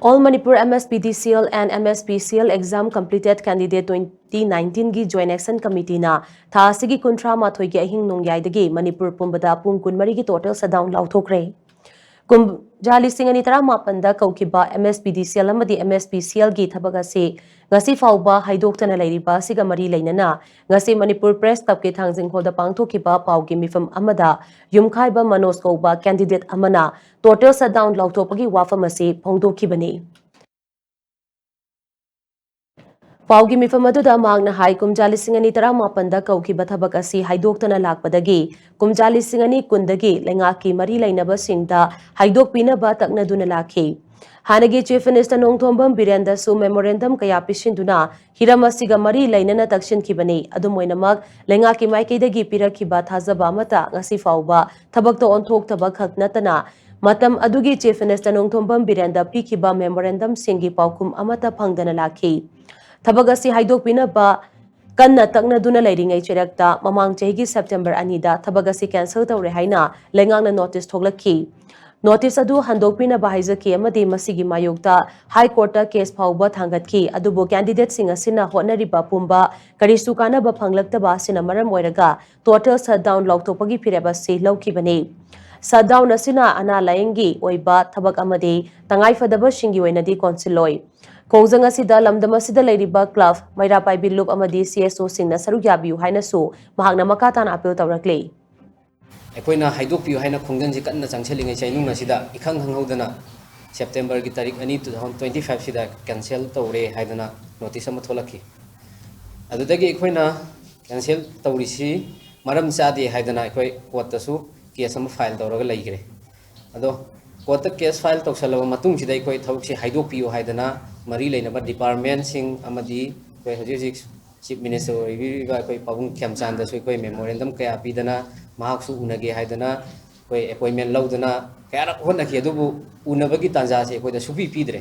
All Manipur MSPDCL and MSPCL exam completed candidate 2019 gi Joint Action Committee na tha sigi kuntra mathoi gi ahing nongyai dagi Manipur pumbada pung kunmari gi total shutdown Laothok-Khre. Jali singani tara mapanda kaukiba MSPDCL amadi MSPCL gi thabaga se ngasi fauba haidoktana lairiba siga mari leinana ngasi Manipur Press Club ke thangjing hoda pangthokiba paugi mifam amada yumkhaiba Manos kauba candidate amana total shutdown Laothokpagi wafam ase phongdokhibani. Paugi mifam aduda magna hai kumjali singani tara mapanda kaukiba thabak asi haidoktana lakpadagi kumjali singani kundagi lengaki mari lainaba singda haidok pinaba taknaduna lakhi. Hanagi Chief Minister Nongthombam Birenda su memorandum kaya pisinduna hiramasiga mari lainana takshin kibani adumoinamak lengaki maikeidagi pirakhiba thajaba mata ngasi fauba thabakto onthok thabak haknatana matam adugi Chief Minister Nongthombam Birenda pikiba memorandum singi paukum amata phangdana lakhi. Thabagasi haidok pinaba kanna taknaduna lairingai chirakta mamang chehigi September anida thabagasi cancel tawre haina lengangna notice thoglakhi. Notice adu handokpina bahizaki amadi masigi mayokta High Court case phauba thangatki adubo candidate singa sina honariba pumba karisu kanaba phanglaktaba sina maram oiraga total shutdown lautopagi phireba se laukibani. Shutdown asina ana layengi oiba thabak amadi tangai fadaba shingi oinadi consiloi. Khongjang asida lamdam asida leiriba club mairapai bilup amadi CSO singna saruk yabiu haina su mahakna makatan appeal tawrakle. अखोना हाइदोपियो हाइना खोंजन कन्ना चंगसेलिंग चाइनुंग असिदा इखंग हंगौदना September की तारीख 2025 सिदा cancel तौरे हाइदना notice अमा थोलखि अदुदगी अखोना cancel तौरिसि मरम चादे हाइदना अखोय कोर्टसु case अमा file तौरगा लैग्रे अदो court case file तौसलबा मतुंग सिदा अखोय थबकसि हाइदोपियो हाइदना मरी लेनबा डिपार्टमेंट सिंग अमदी अखोय हजिक चीफ मिनिस्टर ओइबिबा अखोय पाबुंग खेमचांदसु अखोय मेमोरेंडम कया पीदना महाकसु उनगे हाइदना कोई अपॉइंटमेंट लौदना कयारक होनखि अदुबु उनबगी तांजा से कोइदा सुपी पीदरे